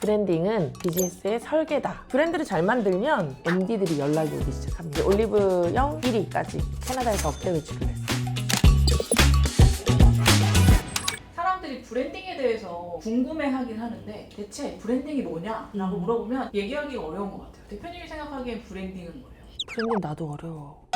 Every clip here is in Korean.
브랜딩은 비즈니스의 설계다. 브랜드를 잘 만들면 MD들이 연락이 오기 시작합니다. 올리브영 1위까지 캐나다에서 억대 매출을 했어요. 사람들이 브랜딩에 대해서 궁금해하긴 하는데 대체 브랜딩이 뭐냐라고 물어보면 얘기하기가 어려운 것 같아요. 대표님이 생각하기엔 브랜딩은 뭐예요? 브랜딩 나도 어려워.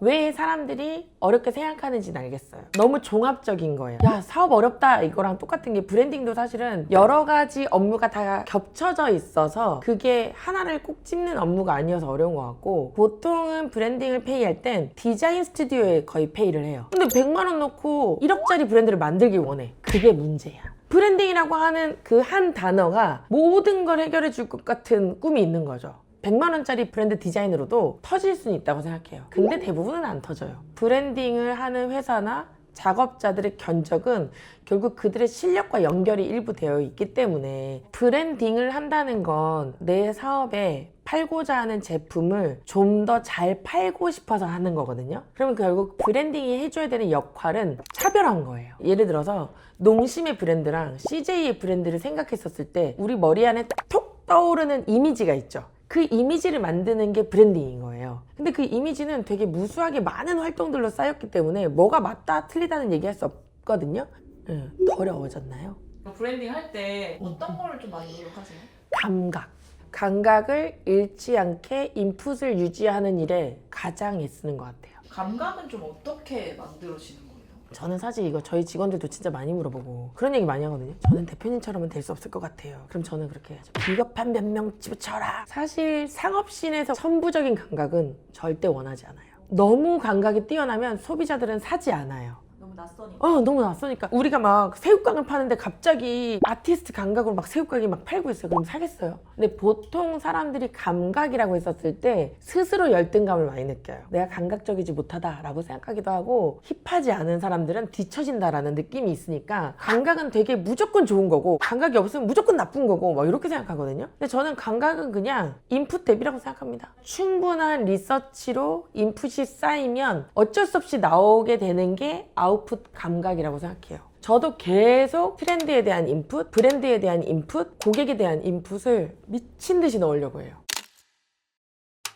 왜 사람들이 어렵게 생각하는지는 알겠어요. 너무 종합적인 거예요. 야, 사업 어렵다 이거랑 똑같은 게 브랜딩도 사실은 여러 가지 업무가 다 겹쳐져 있어서 그게 하나를 꼭 찝는 업무가 아니어서 어려운 것 같고, 보통은 브랜딩을 페이할 땐 디자인 스튜디오에 거의 페이를 해요. 근데 100만 원 넣고 1억짜리 브랜드를 만들길 원해. 그게 문제야. 브랜딩이라고 하는 그 한 단어가 모든 걸 해결해 줄 것 같은 꿈이 있는 거죠. 100만 원짜리 브랜드 디자인으로도 터질 수는 있다고 생각해요. 근데 대부분은 안 터져요. 브랜딩을 하는 회사나 작업자들의 견적은 결국 그들의 실력과 연결이 일부 되어 있기 때문에 브랜딩을 한다는 건 내 사업에 팔고자 하는 제품을 좀 더 잘 팔고 싶어서 하는 거거든요. 그러면 결국 브랜딩이 해줘야 되는 역할은 차별한 거예요. 예를 들어서 농심의 브랜드랑 CJ의 브랜드를 생각했었을 때 우리 머리 안에 톡 떠오르는 이미지가 있죠. 그 이미지를 만드는 게 브랜딩인 거예요. 근데 그 이미지는 되게 무수하게 많은 활동들로 쌓였기 때문에 뭐가 맞다 틀리다는 얘기할 수 없거든요. 더 어려워졌나요? 브랜딩 할 때 어떤 거를 좀 많이 노력하세요? 감각을 잃지 않게 인풋을 유지하는 일에 가장 애쓰는 것 같아요. 감각은 좀 어떻게 만들어지는 거예요? 저는 사실 이거 저희 직원들도 진짜 많이 물어보고 그런 얘기 많이 하거든요. 저는 대표님처럼은 될 수 없을 것 같아요. 그럼 저는 그렇게 해야죠. 비겁한 몇 명 집어쳐라. 사실 상업신에서 선부적인 감각은 절대 원하지 않아요. 너무 감각이 뛰어나면 소비자들은 사지 않아요. 너무 낯서니까. 너무 낯서니까. 우리가 막 새우깡을 파는데 갑자기 아티스트 감각으로 막 새우깡이 막 팔고 있어요. 그럼 사겠어요? 근데 보통 사람들이 감각이라고 했었을 때 스스로 열등감을 많이 느껴요. 내가 감각적이지 못하다라고 생각하기도 하고, 힙하지 않은 사람들은 뒤처진다라는 느낌이 있으니까 감각은 되게 무조건 좋은 거고 감각이 없으면 무조건 나쁜 거고 막 이렇게 생각하거든요. 근데 저는 감각은 그냥 인풋 대비라고 생각합니다. 충분한 리서치로 인풋이 쌓이면 어쩔 수 없이 나오게 되는 게 아웃풋 감각이라고 생각해요. 저도 계속 트렌드에 대한 인풋, 브랜드에 대한 인풋, 고객에 대한 인풋을 미친 듯이 넣으려고 해요.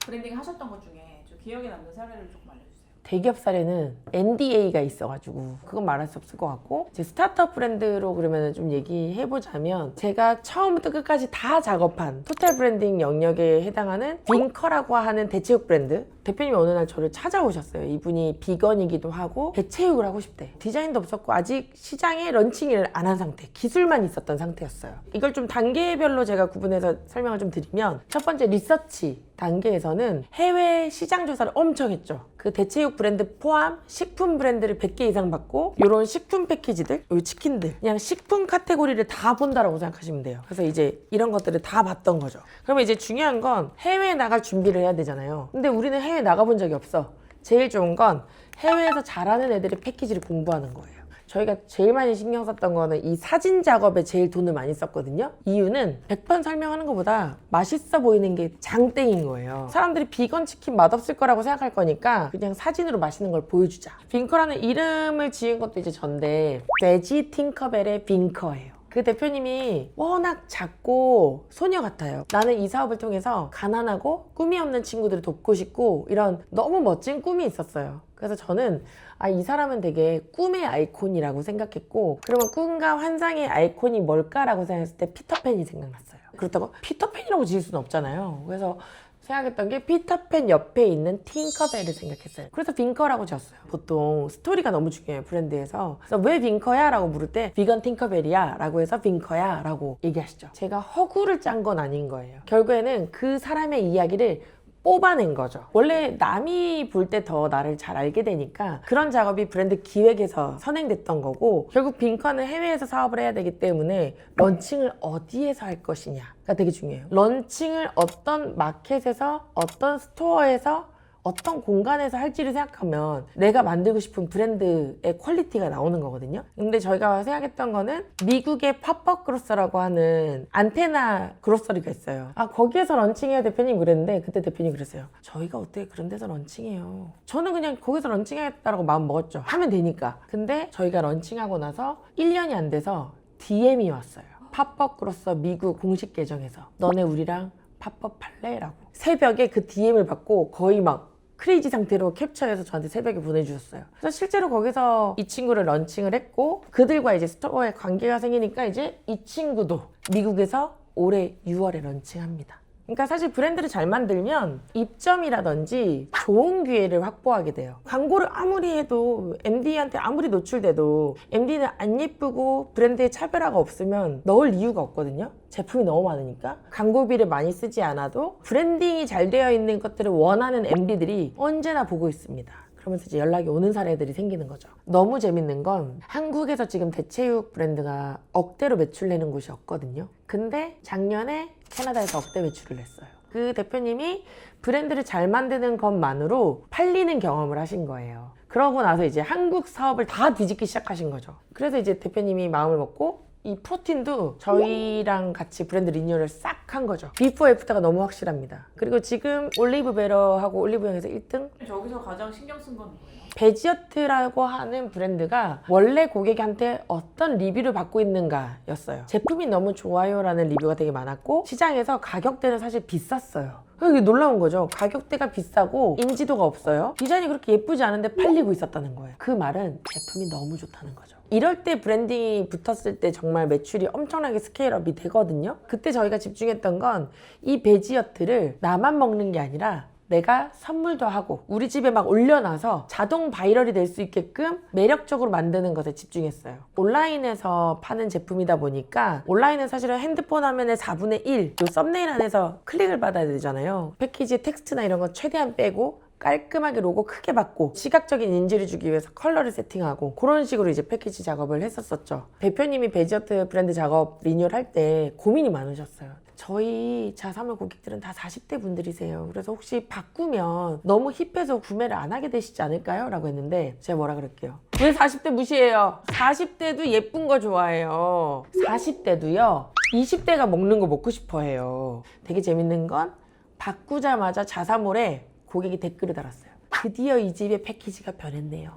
브랜딩 하셨던 것 중에 좀 기억에 남는 사례를 조금 알려주세요. 대기업 사례는 NDA가 있어가지고 그건 말할 수 없을 것 같고, 이제 스타트업 브랜드로 그러면 좀 얘기해보자면 제가 처음부터 끝까지 다 작업한 토탈 브랜딩 영역에 해당하는 윙커라고 하는 대체육 브랜드 대표님이 어느 날 저를 찾아오셨어요. 이분이 비건이기도 하고 대체육을 하고 싶대. 디자인도 없었고 아직 시장에 런칭을 안 한 상태, 기술만 있었던 상태였어요. 이걸 좀 단계별로 제가 구분해서 설명을 좀 드리면, 첫 번째 리서치 단계에서는 해외 시장 조사를 엄청 했죠. 그 대체육 브랜드 포함 식품 브랜드를 100개 이상 받고, 이런 식품 패키지들, 요 치킨들, 그냥 식품 카테고리를 다 본다라고 생각하시면 돼요. 그래서 이제 이런 것들을 다 봤던 거죠. 그러면 이제 중요한 건 해외에 나갈 준비를 해야 되잖아요. 근데 우리는 해외에 나가본 적이 없어. 제일 좋은 건 해외에서 잘하는 애들의 패키지를 공부하는 거예요. 저희가 제일 많이 신경 썼던 거는 이 사진 작업에 제일 돈을 많이 썼거든요. 이유는 100번 설명하는 것보다 맛있어 보이는 게 장땡인 거예요. 사람들이 비건 치킨 맛없을 거라고 생각할 거니까 그냥 사진으로 맛있는 걸 보여주자. 빙커라는 이름을 지은 것도 이제 전데, 돼지 팅커벨의 빙커예요. 그 대표님이 워낙 작고 소녀 같아요. 나는 이 사업을 통해서 가난하고 꿈이 없는 친구들을 돕고 싶고, 이런 너무 멋진 꿈이 있었어요. 그래서 저는 이 사람은 되게 꿈의 아이콘이라고 생각했고, 그러면 꿈과 환상의 아이콘이 뭘까라고 생각했을 때 피터팬이 생각났어요. 그렇다고 피터팬이라고 지을 수는 없잖아요. 그래서 생각했던 게 피터팬 옆에 있는 팅커벨을 생각했어요. 그래서 빙커라고 지었어요. 보통 스토리가 너무 중요해요, 브랜드에서. 그래서 왜 빙커야? 라고 물을 때 비건 팅커벨이야 라고 해서 빙커야 라고 얘기하시죠. 제가 허구를 짠 건 아닌 거예요. 결국에는 그 사람의 이야기를 뽑아낸 거죠. 원래 남이 볼 때 더 나를 잘 알게 되니까 그런 작업이 브랜드 기획에서 선행됐던 거고, 결국 빙커는 해외에서 사업을 해야 되기 때문에 런칭을 어디에서 할 것이냐가 되게 중요해요. 런칭을 어떤 마켓에서, 어떤 스토어에서, 어떤 공간에서 할지를 생각하면 내가 만들고 싶은 브랜드의 퀄리티가 나오는 거거든요. 근데 저희가 생각했던 거는 미국의 팝업 그로서라고 하는 안테나 그로서리가 있어요. 거기에서 런칭해요 대표님 그랬는데, 그때 대표님 그랬어요. 저희가 어떻게 그런 데서 런칭해요. 저는 그냥 거기서 런칭하겠다라고 마음 먹었죠. 하면 되니까. 근데 저희가 런칭하고 나서 1년이 안 돼서 DM이 왔어요. 팝업으로서 미국 공식 계정에서 너네 우리랑 팝업 할래? 라고 새벽에 그 DM을 받고 거의 막 크레이지 상태로 캡처해서 저한테 새벽에 보내주셨어요. 그래서 실제로 거기서 이 친구를 런칭을 했고 그들과 이제 스토어에 관계가 생기니까 이제 이 친구도 미국에서 올해 6월에 런칭합니다. 그러니까 사실 브랜드를 잘 만들면 입점이라든지 좋은 기회를 확보하게 돼요. 광고를 아무리 해도 MD한테 아무리 노출돼도 MD는 안 예쁘고 브랜드에 차별화가 없으면 넣을 이유가 없거든요. 제품이 너무 많으니까. 광고비를 많이 쓰지 않아도 브랜딩이 잘 되어 있는 것들을 원하는 MD들이 언제나 보고 있습니다. 그러면서 이제 연락이 오는 사례들이 생기는 거죠. 너무 재밌는 건 한국에서 지금 대체육 브랜드가 억대로 매출내는 곳이 없거든요. 근데 작년에 캐나다에서 억대 매출을 냈어요. 그 대표님이 브랜드를 잘 만드는 것만으로 팔리는 경험을 하신 거예요. 그러고 나서 이제 한국 사업을 다 뒤집기 시작하신 거죠. 그래서 이제 대표님이 마음을 먹고 이 프로틴도 저희랑 같이 브랜드 리뉴얼을 싹 한 거죠. 비포 애프터가 너무 확실합니다. 그리고 지금 올리브베러하고 올리브영에서 1등? 저기서 가장 신경 쓴 건 뭐예요? 베지어트라고 하는 브랜드가 원래 고객한테 어떤 리뷰를 받고 있는가 였어요. 제품이 너무 좋아요 라는 리뷰가 되게 많았고 시장에서 가격대는 사실 비쌌어요. 이게 놀라운 거죠. 가격대가 비싸고 인지도가 없어요. 디자인이 그렇게 예쁘지 않은데 팔리고 있었다는 거예요. 그 말은 제품이 너무 좋다는 거죠. 이럴 때 브랜딩이 붙었을 때 정말 매출이 엄청나게 스케일업이 되거든요. 그때 저희가 집중했던 건 이 베지어트를 나만 먹는 게 아니라 내가 선물도 하고 우리 집에 막 올려놔서 자동 바이럴이 될 수 있게끔 매력적으로 만드는 것에 집중했어요. 온라인에서 파는 제품이다 보니까 온라인은 사실은 핸드폰 화면의 4분의 1, 요 썸네일 안에서 클릭을 받아야 되잖아요. 패키지의 텍스트나 이런 거 최대한 빼고 깔끔하게 로고 크게 받고 시각적인 인지를 주기 위해서 컬러를 세팅하고 그런 식으로 이제 패키지 작업을 했었었죠. 대표님이 베지어트 브랜드 작업 리뉴얼 할 때 고민이 많으셨어요. 저희 자사몰 고객들은 다 40대 분들이세요. 그래서 혹시 바꾸면 너무 힙해서 구매를 안 하게 되시지 않을까요? 라고 했는데 제가 뭐라 그럴게요. 왜 40대 무시해요? 40대도 예쁜 거 좋아해요. 40대도요 20대가 먹는 거 먹고 싶어 해요. 되게 재밌는 건 바꾸자마자 자사몰에 고객이 댓글을 달았어요. 드디어 이 집의 패키지가 변했네요.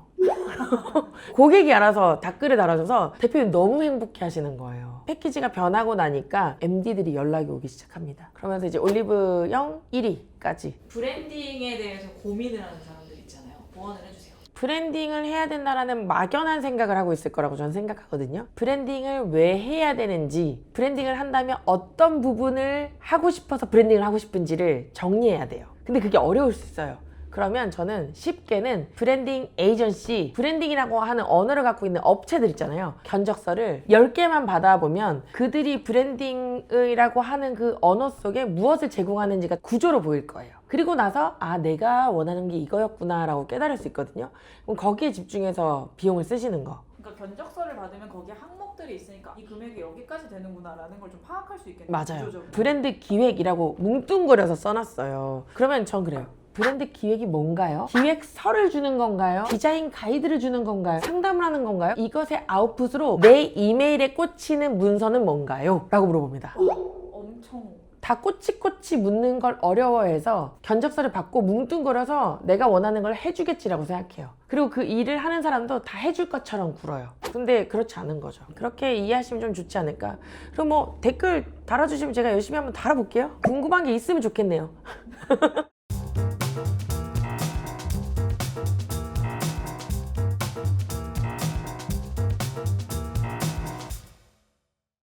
고객이 알아서 댓글을 달아줘서 대표님 너무 행복해 하시는 거예요. 패키지가 변하고 나니까 MD들이 연락이 오기 시작합니다. 그러면서 이제 올리브영 1위까지. 브랜딩에 대해서 고민을 하는 사람들 있잖아요. 조언을 해주세요. 브랜딩을 해야 된다라는 막연한 생각을 하고 있을 거라고 저는 생각하거든요. 브랜딩을 왜 해야 되는지, 브랜딩을 한다면 어떤 부분을 하고 싶어서 브랜딩을 하고 싶은지를 정리해야 돼요. 근데 그게 어려울 수 있어요. 그러면 저는 쉽게는 브랜딩 에이전시, 브랜딩이라고 하는 언어를 갖고 있는 업체들 있잖아요. 견적서를 10개만 받아보면 그들이 브랜딩이라고 하는 그 언어 속에 무엇을 제공하는지가 구조로 보일 거예요. 그리고 나서 아 내가 원하는 게 이거였구나 라고 깨달을 수 있거든요. 그럼 거기에 집중해서 비용을 쓰시는 거. 그러니까 견적서를 받으면 거기에 항목들이 있으니까 이 금액이 여기까지 되는구나라는 걸 좀 파악할 수 있겠네요. 맞아요. 구조적으로. 브랜드 기획이라고 뭉뚱그려서 써놨어요. 그러면 전 그래요. 브랜드 기획이 뭔가요? 기획서를 주는 건가요? 디자인 가이드를 주는 건가요? 상담을 하는 건가요? 이것의 아웃풋으로 내 이메일에 꽂히는 문서는 뭔가요? 라고 물어봅니다. 엄청 다 꼬치꼬치 묻는 걸 어려워해서 견적서를 받고 뭉뚱그려서 내가 원하는 걸 해주겠지라고 생각해요. 그리고 그 일을 하는 사람도 다 해줄 것처럼 굴어요. 근데 그렇지 않은 거죠. 그렇게 이해하시면 좀 좋지 않을까. 그리고 뭐 댓글 달아주시면 제가 열심히 한번 달아볼게요. 궁금한 게 있으면 좋겠네요.